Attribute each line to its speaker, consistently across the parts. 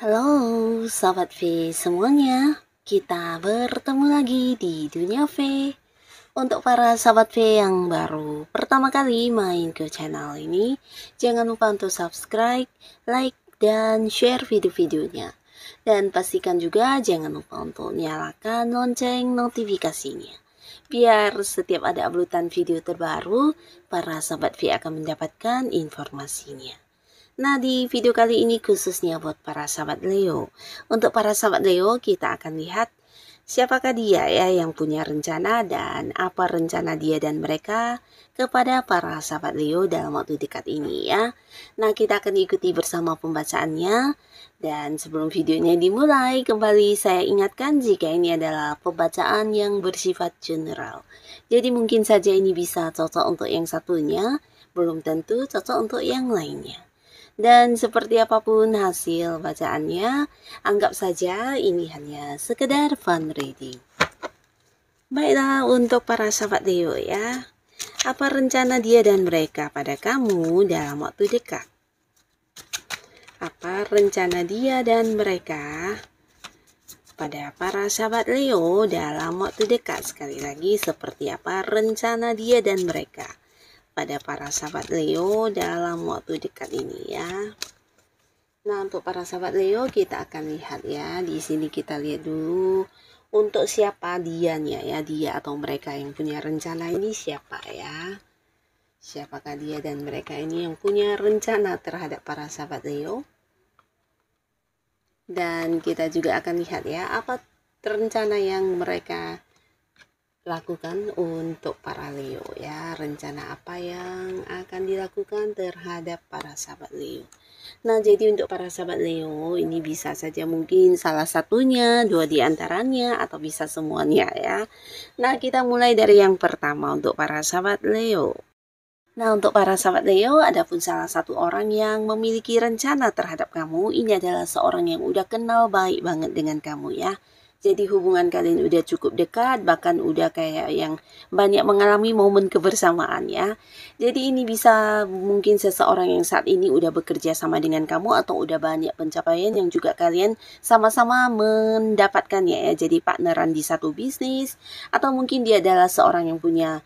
Speaker 1: Halo, Sobat V semuanya. Kita bertemu lagi di Dunia V. Untuk para Sobat V yang baru pertama kali main ke channel ini, jangan lupa untuk subscribe, like, dan share video-videonya. Dan pastikan juga jangan lupa untuk nyalakan lonceng notifikasinya. Biar setiap ada uploadan video terbaru, para Sobat V akan mendapatkan informasinya. Nah, di video kali ini khususnya buat para sahabat Leo. Untuk para sahabat Leo, kita akan lihat siapakah dia ya yang punya rencana dan apa rencana dia dan mereka kepada para sahabat Leo dalam waktu dekat ini ya. Nah, kita akan ikuti bersama pembacaannya. Dan sebelum videonya dimulai, kembali saya ingatkan jika ini adalah pembacaan yang bersifat general. Jadi mungkin saja ini bisa cocok untuk yang satunya, belum tentu cocok untuk yang lainnya. Dan seperti apapun hasil bacaannya, anggap saja ini hanya sekedar fun reading. Baiklah, untuk para sahabat Leo ya, apa rencana dia dan mereka pada kamu dalam waktu dekat? Apa rencana dia dan mereka pada para sahabat Leo dalam waktu dekat? Sekali lagi, seperti apa rencana dia dan mereka pada para sahabat Leo dalam waktu dekat ini ya. Nah, untuk para sahabat Leo kita akan lihat ya. Di sini kita lihat dulu untuk siapa dianya ya, dia atau mereka yang punya rencana ini siapa ya. Siapakah dia dan mereka ini yang punya rencana terhadap para sahabat Leo? Dan kita juga akan lihat ya, apa rencana yang mereka lakukan untuk para Leo ya, rencana apa yang akan dilakukan terhadap para sahabat Leo. Nah, jadi untuk para sahabat Leo ini bisa saja mungkin salah satunya, dua di antaranya, atau bisa semuanya ya. Nah, kita mulai dari yang pertama untuk para sahabat Leo. Nah, untuk para sahabat Leo, adapun salah satu orang yang memiliki rencana terhadap kamu, ini adalah seorang yang udah kenal baik banget dengan kamu ya. Jadi hubungan kalian udah cukup dekat, bahkan udah kayak yang banyak mengalami momen kebersamaan ya. Jadi ini bisa mungkin seseorang yang saat ini udah bekerja sama dengan kamu atau udah banyak pencapaian yang juga kalian sama-sama mendapatkannya ya. Jadi partneran di satu bisnis atau mungkin dia adalah seorang yang punya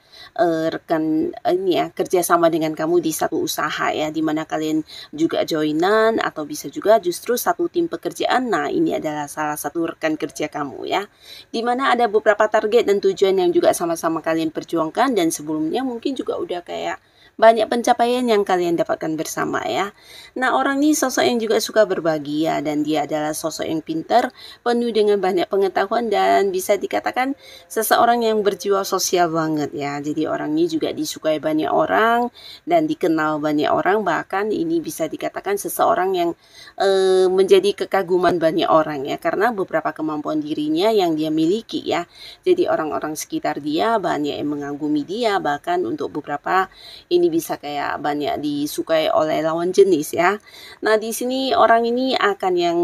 Speaker 1: rekan ini ya, kerja sama dengan kamu di satu usaha ya, dimana kalian juga joinan atau bisa juga justru satu tim pekerjaan. Nah, ini adalah salah satu rekan kerja kamu ya, dimana ada beberapa target dan tujuan yang juga sama-sama kalian perjuangkan, dan sebelumnya mungkin juga udah kayak banyak pencapaian yang kalian dapatkan bersama ya. Nah, orang ini sosok yang juga suka berbagi ya, dan dia adalah sosok yang pintar, penuh dengan banyak pengetahuan, dan bisa dikatakan seseorang yang berjiwa sosial banget ya. Jadi orang ini juga disukai banyak orang dan dikenal banyak orang, bahkan ini bisa dikatakan seseorang yang menjadi kekaguman banyak orang ya, karena beberapa kemampuan dirinya yang dia miliki ya. Jadi orang-orang sekitar dia banyak yang mengagumi dia, bahkan untuk beberapa ini bisa kayak banyak disukai oleh lawan jenis ya. Nah, di sini orang ini akan yang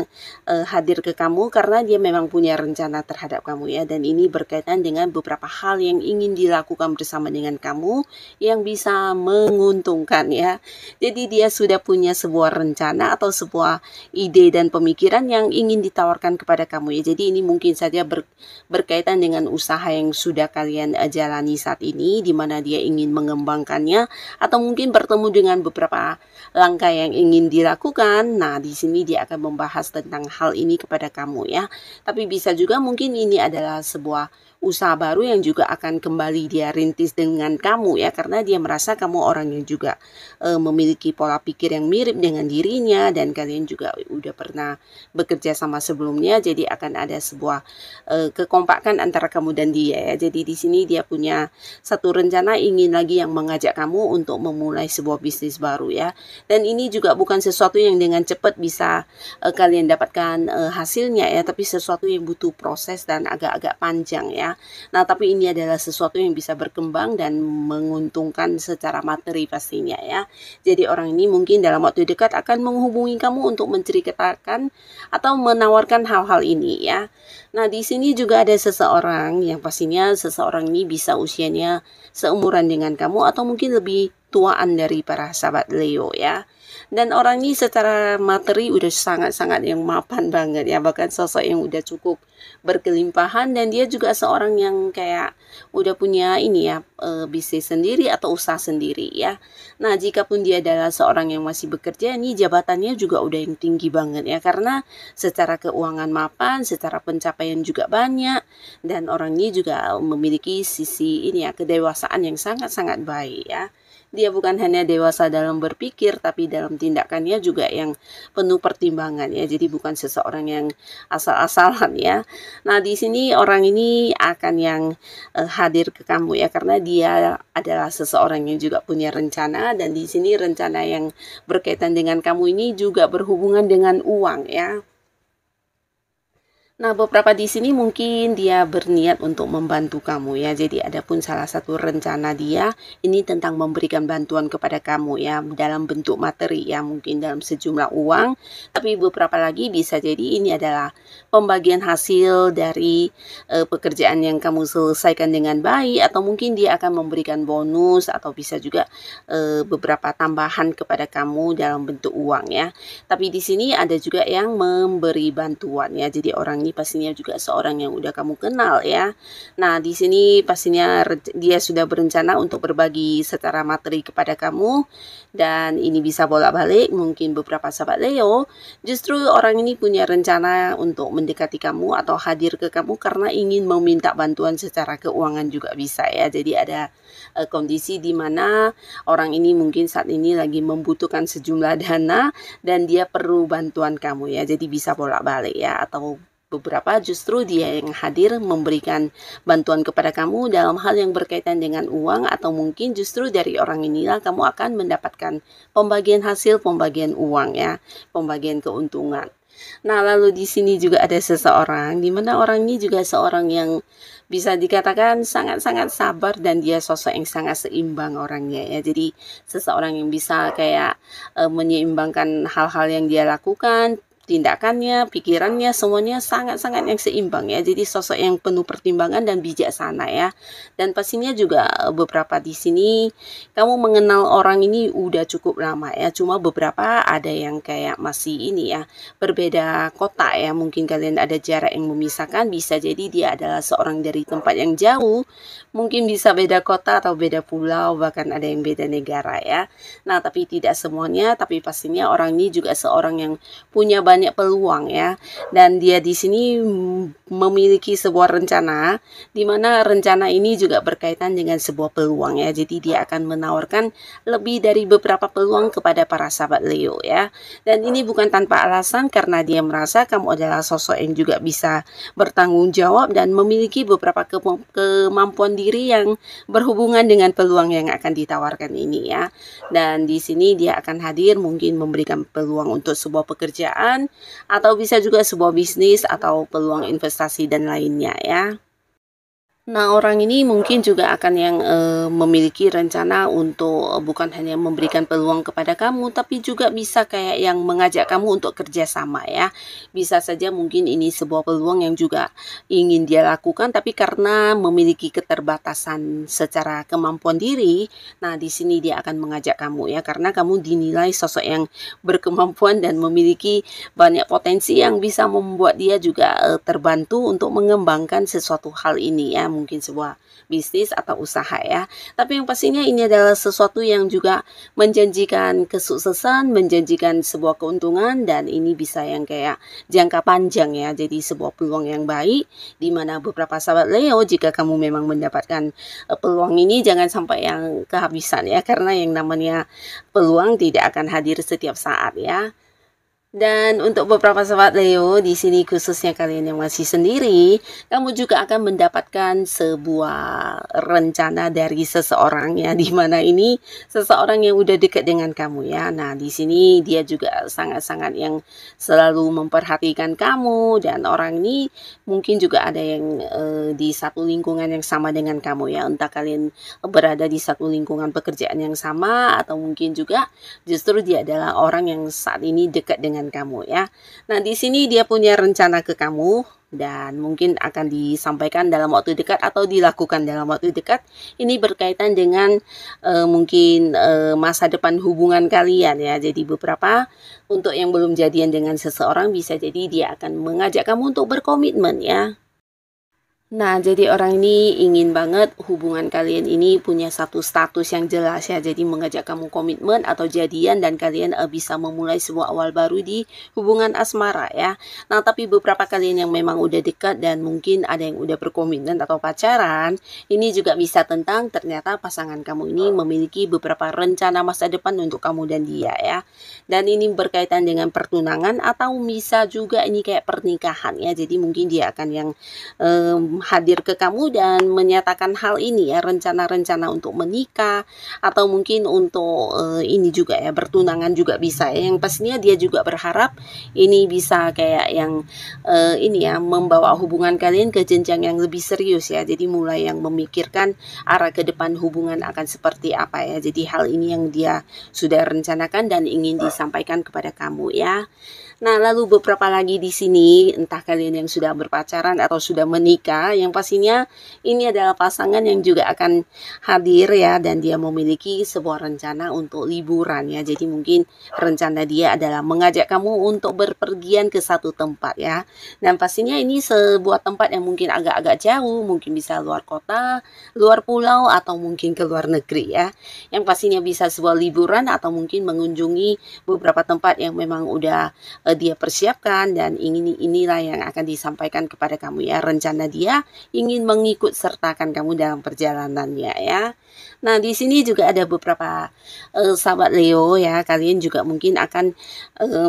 Speaker 1: hadir ke kamu karena dia memang punya rencana terhadap kamu ya, dan ini berkaitan dengan beberapa hal yang ingin dilakukan bersama dengan kamu yang bisa menguntungkan ya. Jadi dia sudah punya sebuah rencana atau sebuah ide dan pemikiran yang ingin ditawarkan kepada kamu ya. Jadi ini mungkin saja berkaitan dengan usaha yang sudah kalian jalani saat ini, di mana dia ingin mengembangkannya, atau mungkin bertemu dengan beberapa langkah yang ingin dilakukan. Nah, di sini dia akan membahas tentang hal ini kepada kamu ya. Tapi bisa juga mungkin ini adalah sebuah usaha baru yang juga akan kembali dia rintis dengan kamu ya, karena dia merasa kamu orang yang juga memiliki pola pikir yang mirip dengan dirinya, dan kalian juga udah pernah bekerja sama sebelumnya. Jadi akan ada sebuah kekompakan antara kamu dan dia ya. Jadi di sini dia punya satu rencana ingin lagi yang mengajak kamu untuk memulai sebuah bisnis baru ya. Dan ini juga bukan sesuatu yang dengan cepat bisa kalian dapatkan hasilnya ya, tapi sesuatu yang butuh proses dan agak-agak panjang ya. Nah, tapi ini adalah sesuatu yang bisa berkembang dan menguntungkan secara materi pastinya ya. Jadi orang ini mungkin dalam waktu dekat akan menghubungi kamu untuk menceritakan atau menawarkan hal-hal ini ya. Nah, di sini juga ada seseorang yang pastinya seseorang ini bisa usianya seumuran dengan kamu atau mungkin lebih menjadi tuaan dari para sahabat Leo ya. Dan orang ini secara materi udah sangat-sangat yang mapan banget ya, bahkan sosok yang udah cukup berkelimpahan, dan dia juga seorang yang kayak udah punya ini ya, bisnis sendiri atau usaha sendiri ya. Nah, jikapun dia adalah seorang yang masih bekerja, ini jabatannya juga udah yang tinggi banget ya, karena secara keuangan mapan, secara pencapaian juga banyak, dan orang ini juga memiliki sisi ini ya, kedewasaan yang sangat-sangat baik ya. Dia bukan hanya dewasa dalam berpikir, tapi dalam tindakannya juga yang penuh pertimbangan ya. Jadi bukan seseorang yang asal-asalan ya. Nah, di sini orang ini akan yang hadir ke kamu ya, karena dia adalah seseorang yang juga punya rencana, dan di sini rencana yang berkaitan dengan kamu ini juga berhubungan dengan uang ya. Nah, beberapa di sini mungkin dia berniat untuk membantu kamu ya. Jadi ada pun salah satu rencana dia ini tentang memberikan bantuan kepada kamu ya, dalam bentuk materi ya, mungkin dalam sejumlah uang. Tapi beberapa lagi bisa jadi ini adalah pembagian hasil dari pekerjaan yang kamu selesaikan dengan baik, atau mungkin dia akan memberikan bonus, atau bisa juga beberapa tambahan kepada kamu dalam bentuk uang ya. Tapi di sini ada juga yang memberi bantuan ya. Jadi orang ini pastinya juga seorang yang udah kamu kenal ya. Nah, di sini pastinya dia sudah berencana untuk berbagi secara materi kepada kamu, dan ini bisa bolak-balik. Mungkin beberapa sahabat Leo, justru orang ini punya rencana untuk mendekati kamu atau hadir ke kamu karena ingin meminta bantuan secara keuangan juga bisa ya. Jadi ada kondisi di mana orang ini mungkin saat ini lagi membutuhkan sejumlah dana dan dia perlu bantuan kamu ya. Jadi bisa bolak-balik ya, atau beberapa justru dia yang hadir memberikan bantuan kepada kamu dalam hal yang berkaitan dengan uang, atau mungkin justru dari orang inilah kamu akan mendapatkan pembagian hasil, pembagian uang ya, pembagian keuntungan. Nah, lalu di sini juga ada seseorang di mana orang ini juga seorang yang bisa dikatakan sangat-sangat sabar, dan dia sosok yang sangat seimbang orangnya ya. Jadi seseorang yang bisa kayak menyeimbangkan hal-hal yang dia lakukan, tindakannya, pikirannya, semuanya sangat-sangat yang seimbang ya. Jadi sosok yang penuh pertimbangan dan bijaksana ya. Dan pastinya juga beberapa di sini kamu mengenal orang ini udah cukup lama ya. Cuma beberapa ada yang kayak masih ini ya, berbeda kota ya. Mungkin kalian ada jarak yang memisahkan, bisa jadi dia adalah seorang dari tempat yang jauh. Mungkin bisa beda kota atau beda pulau, bahkan ada yang beda negara ya. Nah, tapi tidak semuanya, tapi pastinya orang ini juga seorang yang punya banyak peluang ya, dan dia di sini memiliki sebuah rencana, di mana rencana ini juga berkaitan dengan sebuah peluang ya. Jadi dia akan menawarkan lebih dari beberapa peluang kepada para sahabat Leo ya, dan ini bukan tanpa alasan, karena dia merasa kamu adalah sosok yang juga bisa bertanggung jawab dan memiliki beberapa kemampuan diri yang berhubungan dengan peluang yang akan ditawarkan ini ya. Dan di sini dia akan hadir mungkin memberikan peluang untuk sebuah pekerjaan, atau bisa juga sebuah bisnis atau peluang investasi dan lainnya ya. Nah, orang ini mungkin juga akan yang memiliki rencana untuk bukan hanya memberikan peluang kepada kamu, tapi juga bisa kayak yang mengajak kamu untuk kerjasama ya. Bisa saja mungkin ini sebuah peluang yang juga ingin dia lakukan, tapi karena memiliki keterbatasan secara kemampuan diri, nah di sini dia akan mengajak kamu ya, karena kamu dinilai sosok yang berkemampuan dan memiliki banyak potensi yang bisa membuat dia juga terbantu untuk mengembangkan sesuatu hal ini ya, mungkin sebuah bisnis atau usaha ya. Tapi yang pastinya ini adalah sesuatu yang juga menjanjikan kesuksesan, menjanjikan sebuah keuntungan, dan ini bisa yang kayak jangka panjang ya. Jadi sebuah peluang yang baik, di mana beberapa sahabat Leo, jika kamu memang mendapatkan peluang ini, jangan sampai yang kehabisan ya, karena yang namanya peluang tidak akan hadir setiap saat ya. Dan untuk beberapa sahabat Leo, di sini khususnya kalian yang masih sendiri, kamu juga akan mendapatkan sebuah rencana dari seseorang ya, di mana ini seseorang yang udah dekat dengan kamu ya. Nah, di sini dia juga sangat-sangat yang selalu memperhatikan kamu, dan orang ini mungkin juga ada yang di satu lingkungan yang sama dengan kamu ya. Entah kalian berada di satu lingkungan pekerjaan yang sama, atau mungkin juga justru dia adalah orang yang saat ini dekat dengan dengan kamu ya. Nah, di sini dia punya rencana ke kamu dan mungkin akan disampaikan dalam waktu dekat atau dilakukan dalam waktu dekat. Ini berkaitan dengan mungkin masa depan hubungan kalian ya. Jadi beberapa untuk yang belum jadian dengan seseorang bisa jadi dia akan mengajak kamu untuk berkomitmen ya. Nah, jadi orang ini ingin banget hubungan kalian ini punya satu status yang jelas ya. Jadi mengajak kamu komitmen atau jadian dan kalian bisa memulai sebuah awal baru di hubungan asmara ya. Nah, tapi beberapa kalian yang memang udah dekat dan mungkin ada yang udah berkomitmen atau pacaran, ini juga bisa tentang ternyata pasangan kamu ini memiliki beberapa rencana masa depan untuk kamu dan dia ya. Dan ini berkaitan dengan pertunangan atau bisa juga ini kayak pernikahan ya. Jadi mungkin dia akan yang hadir ke kamu dan menyatakan hal ini ya, rencana-rencana untuk menikah atau mungkin untuk ini juga ya, bertunangan juga bisa ya. Yang pastinya dia juga berharap ini bisa kayak yang ini ya, membawa hubungan kalian ke jenjang yang lebih serius ya. Jadi mulai yang memikirkan arah ke depan hubungan akan seperti apa ya. Jadi hal ini yang dia sudah rencanakan dan ingin disampaikan kepada kamu ya. Nah, lalu beberapa lagi di sini, entah kalian yang sudah berpacaran atau sudah menikah, yang pastinya ini adalah pasangan yang juga akan hadir ya, dan dia memiliki sebuah rencana untuk liburan ya. Jadi mungkin rencana dia adalah mengajak kamu untuk berpergian ke satu tempat ya. Dan pastinya ini sebuah tempat yang mungkin agak-agak jauh, mungkin bisa luar kota, luar pulau, atau mungkin ke luar negeri ya. Yang pastinya bisa sebuah liburan atau mungkin mengunjungi beberapa tempat yang memang udah dia persiapkan dan inilah yang akan disampaikan kepada kamu ya. Rencana dia ingin mengikut sertakan kamu dalam perjalanannya ya. Nah, di sini juga ada beberapa sahabat Leo ya. Kalian juga mungkin akan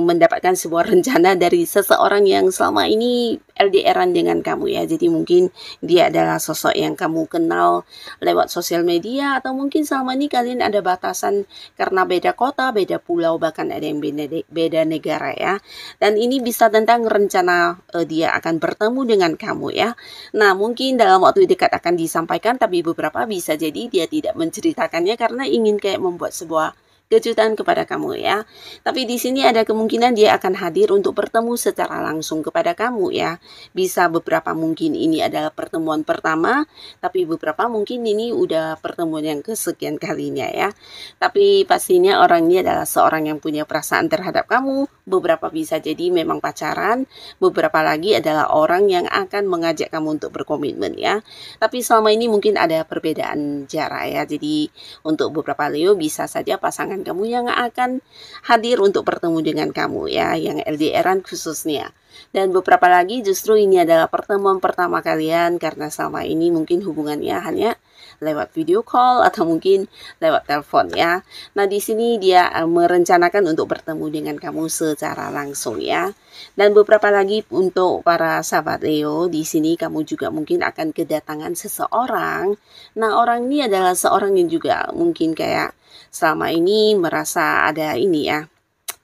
Speaker 1: mendapatkan sebuah rencana dari seseorang yang selama ini LDR-an dengan kamu ya. Jadi mungkin dia adalah sosok yang kamu kenal lewat sosial media atau mungkin selama ini kalian ada batasan karena beda kota, beda pulau, bahkan ada yang beda negara ya. Dan ini bisa tentang rencana dia akan bertemu dengan kamu ya. Nah, mungkin dalam waktu dekat akan disampaikan, tapi beberapa bisa jadi dia tidak menceritakannya karena ingin kayak membuat sebuah kejutan kepada kamu ya. Tapi di sini ada kemungkinan dia akan hadir untuk bertemu secara langsung kepada kamu ya. Bisa beberapa mungkin ini adalah pertemuan pertama, tapi beberapa mungkin ini udah pertemuan yang kesekian kalinya ya. Tapi pastinya orang ini adalah seorang yang punya perasaan terhadap kamu. Beberapa bisa jadi memang pacaran, beberapa lagi adalah orang yang akan mengajak kamu untuk berkomitmen ya. Tapi selama ini mungkin ada perbedaan jarak ya. Jadi untuk beberapa Leo bisa saja pasangan kamu yang akan hadir untuk bertemu dengan kamu ya, yang LDR-an khususnya. Dan beberapa lagi justru ini adalah pertemuan pertama kalian karena selama ini mungkin hubungannya hanya lewat video call atau mungkin lewat telepon ya. Nah, di sini dia merencanakan untuk bertemu dengan kamu secara langsung ya. Dan beberapa lagi untuk para sahabat Leo, di sini kamu juga mungkin akan kedatangan seseorang. Nah, orang ini adalah seorang yang juga mungkin kayak selama ini merasa ada ini ya,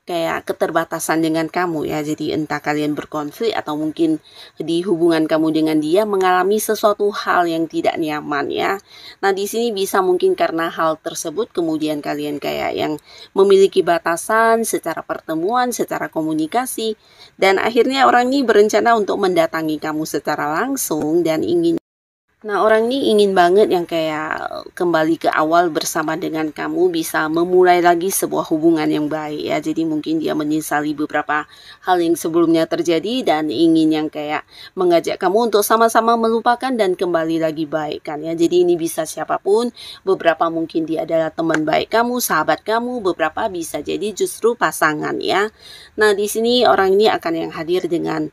Speaker 1: kayak keterbatasan dengan kamu ya. Jadi entah kalian berkonflik atau mungkin di hubungan kamu dengan dia mengalami sesuatu hal yang tidak nyaman ya. Nah, di sini bisa mungkin karena hal tersebut kemudian kalian kayak yang memiliki batasan secara pertemuan, secara komunikasi, dan akhirnya orang ini berencana untuk mendatangi kamu secara langsung dan ingin. Nah, orang ini ingin banget yang kayak kembali ke awal bersama dengan kamu, bisa memulai lagi sebuah hubungan yang baik ya. Jadi mungkin dia menyesali beberapa hal yang sebelumnya terjadi dan ingin yang kayak mengajak kamu untuk sama-sama melupakan dan kembali lagi baik kan ya. Jadi ini bisa siapapun, beberapa mungkin dia adalah teman baik kamu, sahabat kamu, beberapa bisa jadi justru pasangan ya. Nah, di sini orang ini akan yang hadir dengan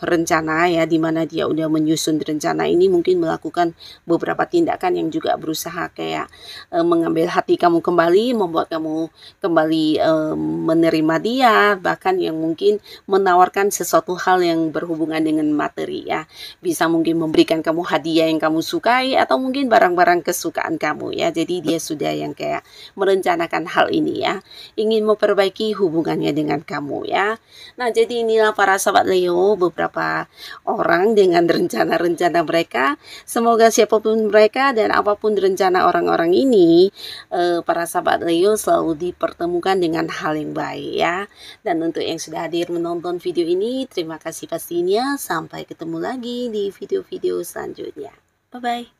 Speaker 1: rencana ya, dimana dia udah menyusun rencana ini mungkin melakukan beberapa tindakan yang juga berusaha kayak mengambil hati kamu kembali, membuat kamu kembali menerima dia, bahkan yang mungkin menawarkan sesuatu hal yang berhubungan dengan materi ya. Bisa mungkin memberikan kamu hadiah yang kamu sukai atau mungkin barang-barang kesukaan kamu ya. Jadi dia sudah yang kayak merencanakan hal ini ya, ingin memperbaiki hubungannya dengan kamu ya. Nah, jadi inilah para sahabat Leo, beberapa orang dengan rencana-rencana mereka mereka. Semoga siapapun mereka dan apapun rencana orang-orang ini, para sahabat Leo selalu dipertemukan dengan hal yang baik ya. Dan untuk yang sudah hadir menonton video ini, terima kasih pastinya. Sampai ketemu lagi di video-video selanjutnya. Bye-bye.